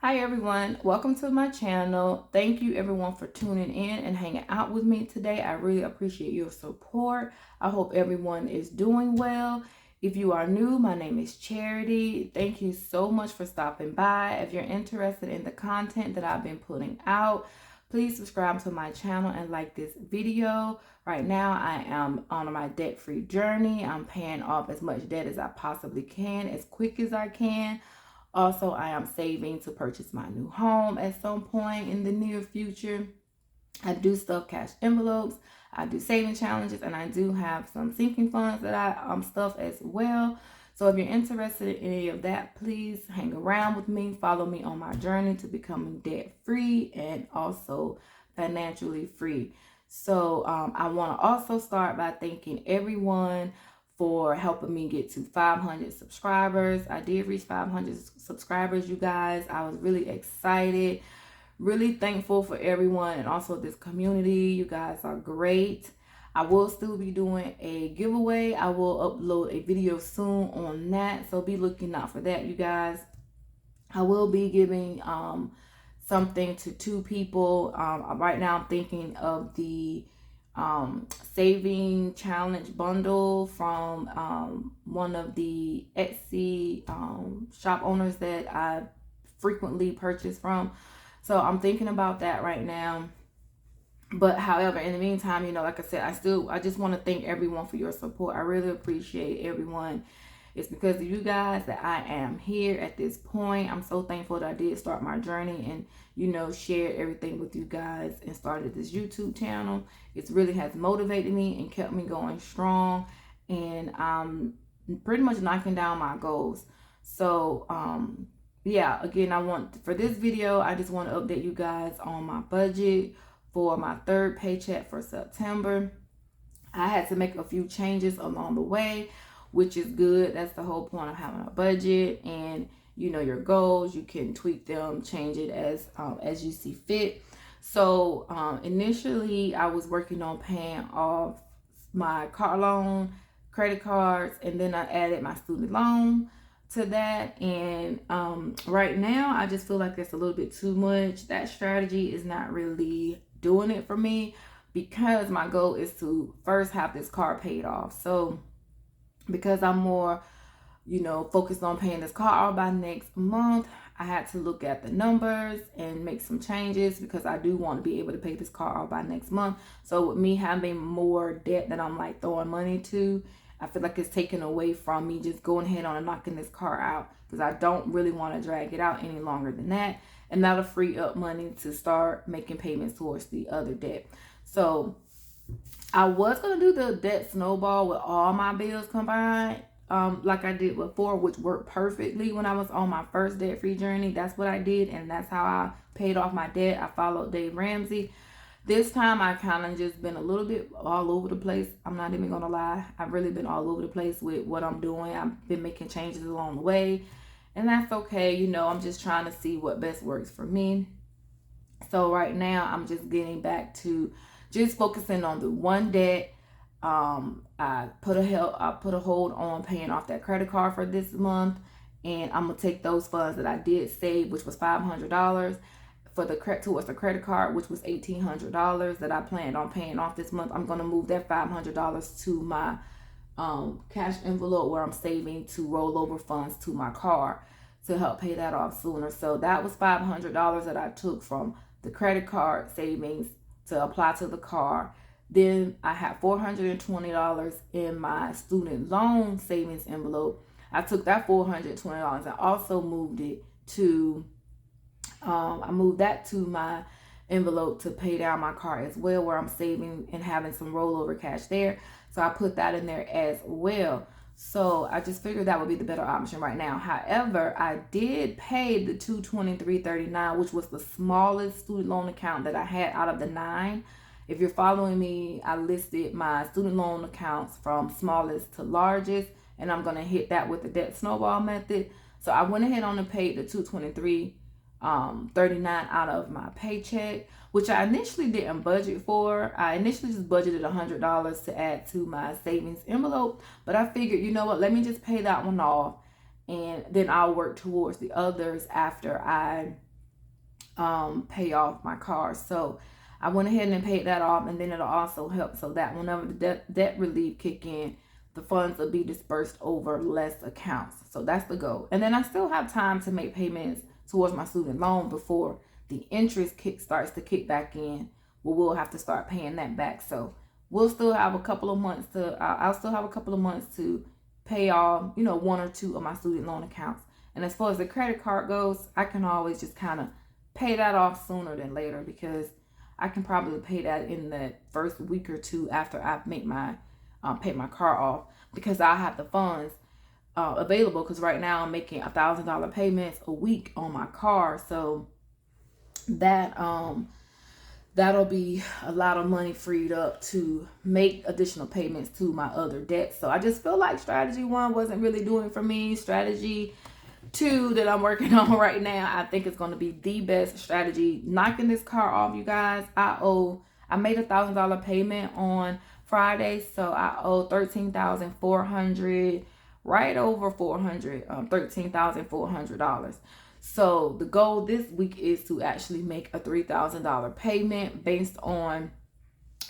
Hi everyone, welcome to my channel. Thank you everyone for tuning in and hanging out with me today. I really appreciate your support. I hope everyone is doing well. If you are new, my name is Charity. Thank you so much for stopping by. If you're interested in the content that I've been putting out, please subscribe to my channel and like this video. Right now I am on my debt-free journey. I'm paying off as much debt as I possibly can, as quick as I can. Also, I am saving to purchase my new home at some point in the near future. I do stuff cash envelopes, I do saving challenges, and I do have some sinking funds that I stuff as well. So if you're interested in any of that, please hang around with me. Follow me on my journey to becoming debt free and also financially free. So I want to also start by thanking everyone for helping me get to 500 subscribers. I did reach 500 subscribers, you guys. I was really excited, really thankful for everyone and also this community. You guys are great. I will still be doing a giveaway. I will upload a video soon on that, so be looking out for that, you guys. I will be giving something to 2 people. Right now I'm thinking of the saving challenge bundle from one of the Etsy shop owners that I frequently purchase from. So I'm thinking about that right now. But however, in the meantime, like I said, I just want to thank everyone for your support. I really appreciate everyone. It's because of you guys that I am here at this point. I'm so thankful that I did start my journey and, shared everything with you guys and started this YouTube channel. It really has motivated me and kept me going strong. And pretty much knocking down my goals. So, yeah, again, for this video, I just want to update you guys on my budget for my third paycheck for September. I had to make a few changes along the way, which is good. That's the whole point of having a budget, and your goals, you can tweak them, change it as you see fit. So initially I was working on paying off my car loan, credit cards, and then I added my student loan to that. And right now I just feel like it's a little bit too much. That strategy is not really doing it for me, because my goal is to first have this car paid off. So because I'm more focused on paying this car off by next month, I had to look at the numbers and make some changes, because I do want to be able to pay this car off by next month. So with me having more debt that I'm like throwing money to, I feel like it's taken away from me just going ahead on and knocking this car out, because I don't really want to drag it out any longer than that. And that'll free up money to start making payments towards the other debt. So I was going to do the debt snowball with all my bills combined, like I did before, which worked perfectly when I was on my first debt-free journey. That's what I did, and that's how I paid off my debt. I followed Dave Ramsey. This time I kind of just been a little bit all over the place. I'm not even gonna lie. I've really been all over the place with what I'm doing. I've been making changes along the way, and that's okay. I'm just trying to see what best works for me. So right now I'm just getting back to just focusing on the one debt. I put a hold on paying off that credit card for this month, and I'm gonna take those funds that I did save, which was $500 for towards the credit card, which was $1,800 that I planned on paying off this month. I'm gonna move that $500 to my cash envelope, where I'm saving to roll over funds to my car to help pay that off sooner. So that was $500 that I took from the credit card savings to apply to the car. Then I had $420 in my student loan savings envelope. I took that $420 and also moved it to I moved that to my envelope to pay down my car as well, where I'm saving and having some rollover cash there. So I put that in there as well. So I just figured that would be the better option right now. However, I did pay the $223.39, which was the smallest student loan account that I had out of the 9. If you're following me, I listed my student loan accounts from smallest to largest, and I'm gonna hit that with the debt snowball method. So I went ahead on and paid the $223.39 out of my paycheck, which I initially didn't budget for. I initially just budgeted $100 to add to my savings envelope, but I figured, you know what, let me just pay that one off, and then I'll work towards the others after I pay off my car. So I went ahead and paid that off, and then it'll also help so that whenever the debt relief kick in, the funds will be dispersed over less accounts. So that's the goal. And then I still have time to make payments towards my student loan before the interest starts to kick back in. Well, we'll have to start paying that back. So we'll still have a couple of months I'll still have a couple of months to pay off, one or two of my student loan accounts. And as far as the credit card goes, I can always just kind of pay that off sooner than later, because I can probably pay that in the first week or two after I make my pay my car off, because I have the funds available. Because right now I'm making $1,000 payments a week on my car, so that that'll be a lot of money freed up to make additional payments to my other debts. So I just feel like strategy 1 wasn't really doing it for me. Strategy 2 that I'm working on right now, I think it's going to be the best strategy. Knocking this car off, you guys. I made $1,000 payment on Friday, so I owe $13,400, right over $400, $13,400. So the goal this week is to actually make a $3,000 payment based on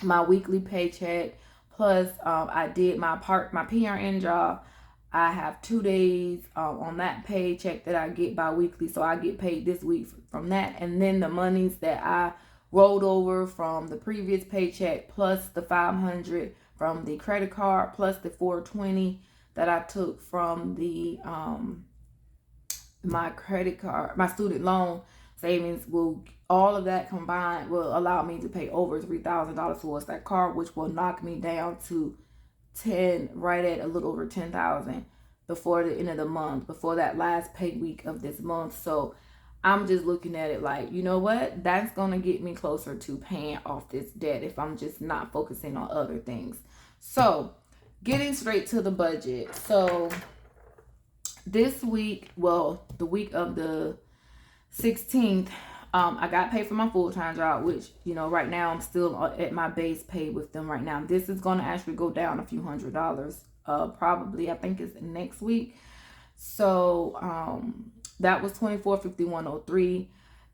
my weekly paycheck. Plus, I did my PRN job. I have 2 days on that paycheck that I get bi-weekly, so I get paid this week from that. And then the monies that I rolled over from the previous paycheck, plus the $500 from the credit card, plus the $420 that I took from the my credit card, my student loan savings, all of that combined will allow me to pay over $3,000 towards that car, which will knock me down to right at a little over 10,000 before the end of the month, before that last pay week of this month. So I'm just looking at it like, you know what, that's gonna get me closer to paying off this debt if I'm just not focusing on other things. So getting straight to the budget. So this week, the week of the 16th, I got paid for my full-time job, which, right now I'm still at my base pay with them right now. This is going to actually go down a few $100s, probably, I think it's next week. So, that was $24.5103.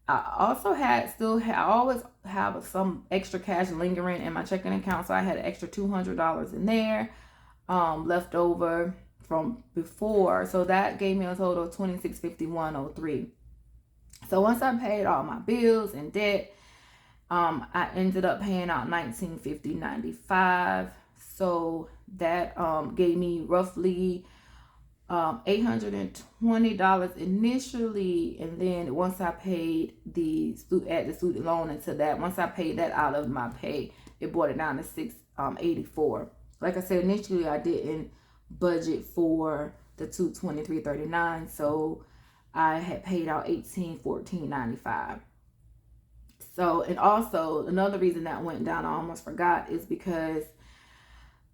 I always have some extra cash lingering in my checking account. So I had an extra $200 in there, left over from before. So that gave me a total of $26.5103. So once I paid all my bills and debt, I ended up paying out $19.5095. So that gave me roughly $820 initially, and then once I paid the student loan into that, once I paid that out of my pay, it brought it down to $684. Like I said, initially I didn't budget for the $223.39, so I had paid out $1814.95. So, and also another reason that went down, I almost forgot, is because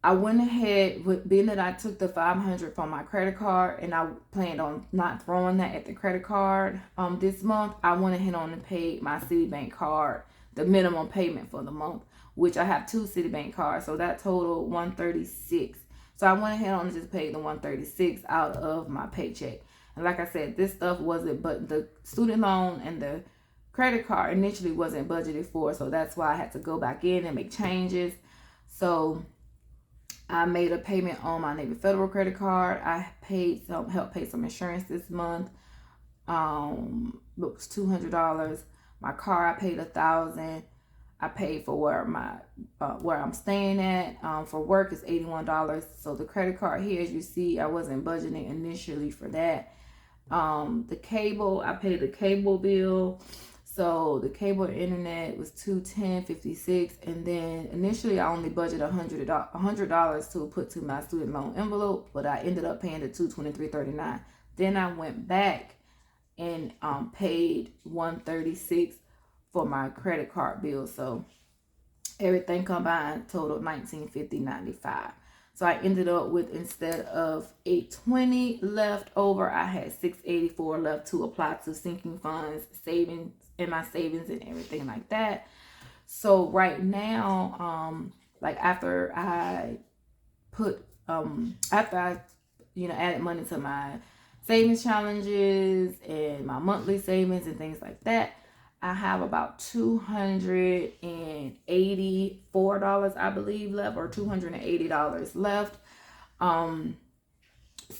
I went ahead with, being that I took the $500 from my credit card and I planned on not throwing that at the credit card this month. I went ahead on and paid my Citibank card the minimum payment for the month, which I have 2 Citibank cards, so that totaled $136. So I went ahead on and just paid the $136 out of my paycheck. And like I said, this stuff wasn't, but the student loan and the credit card initially wasn't budgeted for, so that's why I had to go back in and make changes. So I made a payment on my Navy Federal credit card. I helped pay some insurance this month. It was $200. My car, I paid $1,000. I paid for where I'm staying at. For work, it's $81. So the credit card here, as you see, I wasn't budgeting initially for that. The cable, I paid the cable bill. So the cable and internet was $210.56, and then initially I only budgeted $100 to put to my student loan envelope, but I ended up paying the $223.39. Then I went back and paid $136 for my credit card bill. So everything combined totaled $1950.95. So I ended up with, instead of $820 left over, I had $684 left to apply to sinking funds, savings, in my savings and everything like that. So right now, like after I added money to my savings challenges and my monthly savings and things like that, I have about $284, I believe, left, or $280 left.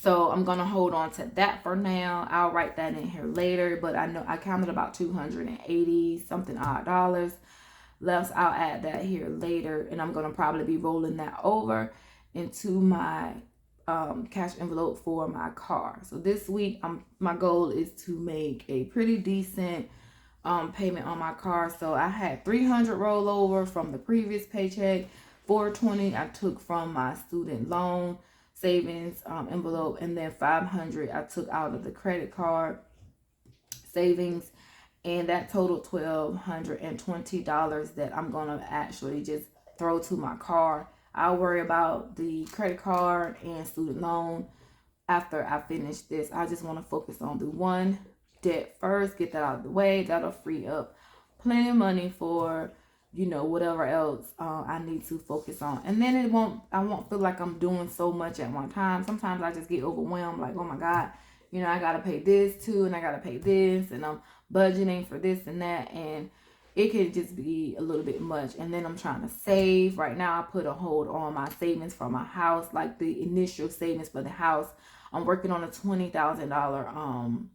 So I'm gonna hold on to that for now. I'll write that in here later, but I know I counted about 280 something odd dollars left. I'll add that here later, and I'm gonna probably be rolling that over into my cash envelope for my car. So this week, my goal is to make a pretty decent payment on my car. So I had 300 rollover from the previous paycheck, 420 I took from my student loan savings envelope, and then 500 I took out of the credit card savings, and that totaled $1,220 that I'm gonna actually just throw to my car. I'll worry about the credit card and student loan after I finish this. I just want to focus on the one debt first, get that out of the way. That'll free up plenty of money for, whatever else I need to focus on. And then I won't feel like I'm doing so much at one time. Sometimes I just get overwhelmed, like, oh my God, I gotta pay this too, and I gotta pay this, and I'm budgeting for this and that, and it can just be a little bit much. And then I'm trying to save. Right now, I put a hold on my savings for my house, like the initial savings for the house. I'm working on a $20,000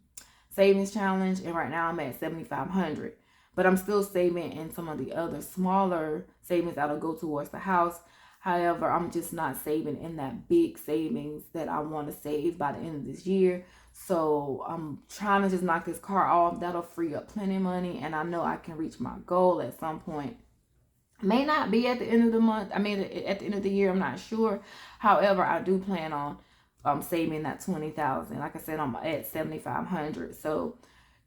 savings challenge, and right now I'm at $7,500. But I'm still saving in some of the other smaller savings that'll go towards the house. However, I'm just not saving in that big savings that I want to save by the end of this year. So I'm trying to just knock this car off. That'll free up plenty of money, and I know I can reach my goal at some point. May not be at the end of the month. I mean, at the end of the year, I'm not sure. However, I do plan on saving that $20,000. Like I said, I'm at $7,500. So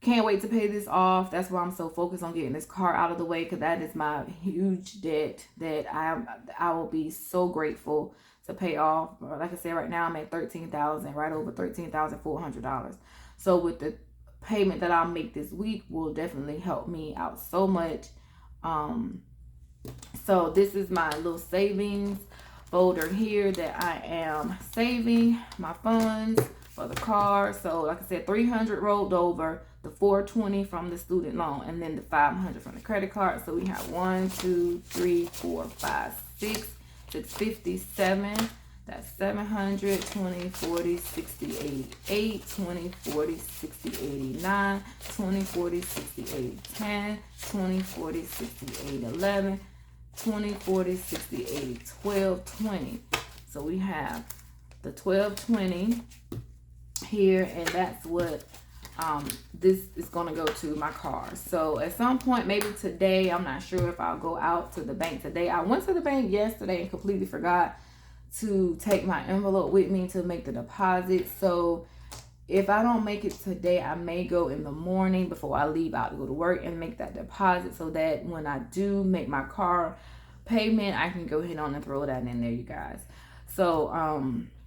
can't wait to pay this off. That's why I'm so focused on getting this car out of the way, because that is my huge debt that I will be so grateful to pay off. Like I said, right now I'm at $13,000, right over $13,400. So with the payment that I'll make this week will definitely help me out so much. So this is my little savings folder here that I am saving my funds for the car. So like I said, 300 rolled over, the 420 from the student loan, and then the 500 from the credit card. So we have 1, 2, 3, 4, 5, 6, 650, 7. That's 700, 20, 40, 60, 80, 8, 20, 40, 60, 89, 20, 40, 60, 80, 10, 20, 40, 60, 80, 11, 20, 40, 60, 80, 12, 20. So we have the 1220 here, and that's what this is going to go to my car. So at some point, maybe today, I'm not sure if I'll go out to the bank today. I went to the bank yesterday and completely forgot to take my envelope with me to make the deposit. So if I don't make it today, I may go in the morning before I leave out to go to work and make that deposit, so that when I do make my car payment, I can go ahead on and throw that in there, you guys. So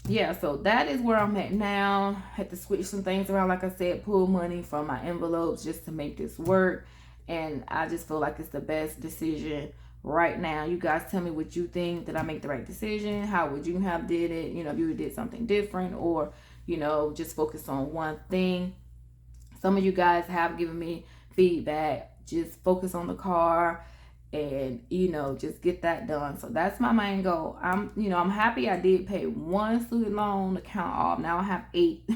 yeah, so that is where I'm at now. Had to switch some things around, like I said, pull money from my envelopes just to make this work, and I just feel like it's the best decision right now. You guys tell me what you think. Did I make the right decision? How would you have did it? If you did something different, or just focus on one thing. Some of you guys have given me feedback, just focus on the car and just get that done. So that's my main goal. I'm happy I did pay one student loan account off. Now I have 8.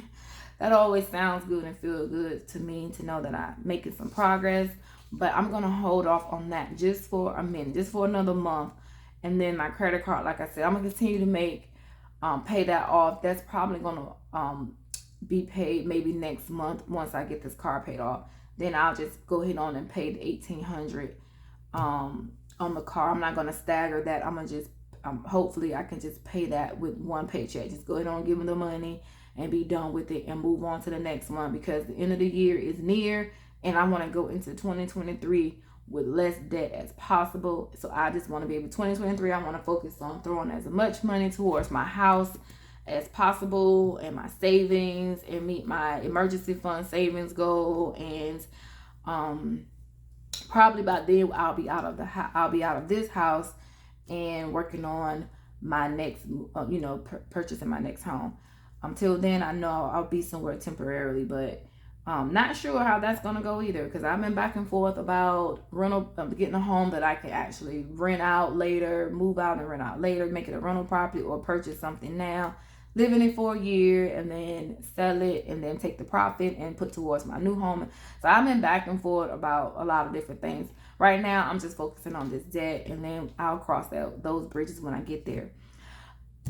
That always sounds good and feels good to me, to know that I'm making some progress. But I'm gonna hold off on that just for a minute, just for another month. And then my credit card, like I said, I'm gonna continue to pay that off. That's probably gonna be paid maybe next month once I get this car paid off. Then I'll just go ahead on and pay the $1,800 on the car. I'm not gonna stagger that. I'm gonna just hopefully I can just pay that with one paycheck. Just go ahead on, give them the money and be done with it and move on to the next one, because the end of the year is near and I want to go into 2023 with less debt as possible. So I just want to be able, 2023, I want to focus on throwing as much money towards my house as possible and my savings, and meet my emergency fund savings goal. And probably by then I'll be out of this house and working on my next purchasing my next home. Till then, I know I'll be somewhere temporarily, but Not sure how that's gonna go either, because I've been back and forth about getting a home that I can actually rent out later, move out and rent out later, make it a rental property, or purchase something now, live in it for a year, and then sell it, and then take the profit and put towards my new home. So I've been back and forth about a lot of different things. Right now, I'm just focusing on this debt, and then I'll cross those bridges when I get there.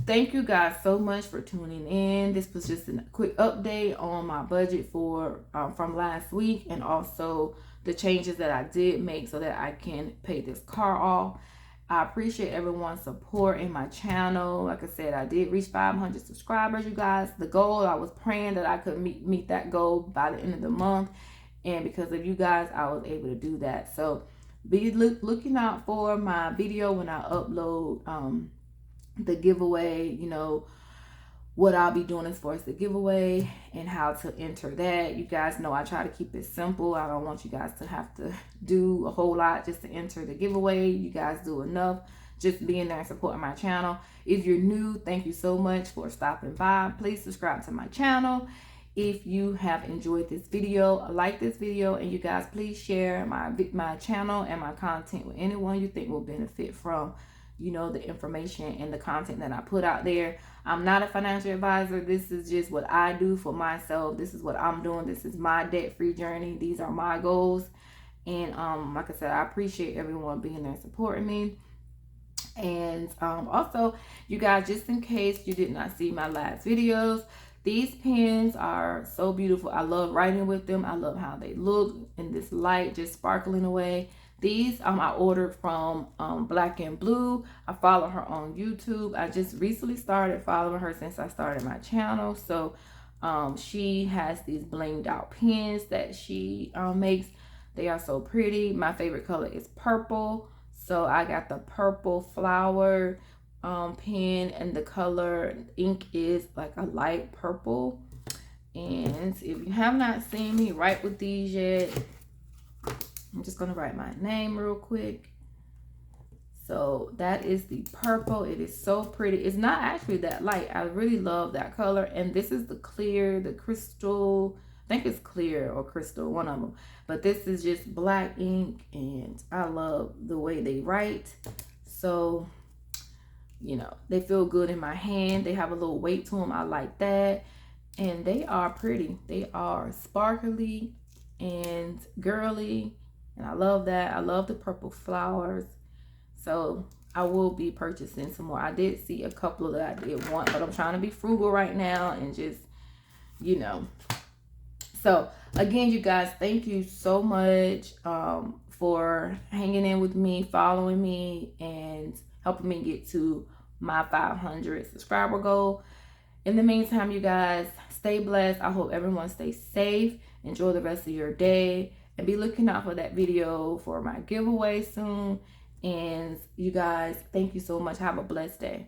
Thank you guys so much for tuning in. This was just a quick update on my budget for from last week, and also the changes that I did make so that I can pay this car off. I appreciate everyone's support in my channel. Like I said, I did reach 500 subscribers, you guys. The goal, I was praying that I could meet that goal by the end of the month, and because of you guys, I was able to do that. So be looking out for my video when I upload the giveaway, what I'll be doing as far as the giveaway and how to enter that. You guys know I try to keep it simple. I don't want you guys to have to do a whole lot just to enter the giveaway. You guys do enough just being there and supporting my channel. If you're new, thank you so much for stopping by. Please subscribe to my channel. If you have enjoyed this video, like this video, and you guys please share my channel and my content with anyone you think will benefit from the information and the content that I put out there. I'm not a financial advisor. This is just what I do for myself. This is what I'm doing. This is my debt-free journey. These are my goals. And like I said, I appreciate everyone being there supporting me. And also, you guys, just in case you did not see my last videos, these pens are so beautiful. I love writing with them. I love how they look in this light, just sparkling away. These I ordered from Black and Blue. I follow her on YouTube. I just recently started following her since I started my channel. So she has these blinged out pens that she makes. They are so pretty. My favorite color is purple. So I got the purple flower pen, and the color ink is like a light purple. And if you have not seen me write with these yet, I'm just going to write my name real quick. So that is the purple. It is so pretty. It's not actually that light. I really love that color. And this is the clear, the crystal. I think it's clear or crystal, one of them. But this is just black ink, and I love the way they write. So, they feel good in my hand. They have a little weight to them. I like that. And they are pretty. They are sparkly and girly. And I love that. I love the purple flowers. So I will be purchasing some more. I did see a couple that I did want, but I'm trying to be frugal right now and just, So again, you guys, thank you so much for hanging in with me, following me, and helping me get to my 500 subscriber goal. In the meantime, you guys, stay blessed. I hope everyone stays safe. Enjoy the rest of your day. And be looking out for that video for my giveaway soon. And you guys, thank you so much. Have a blessed day.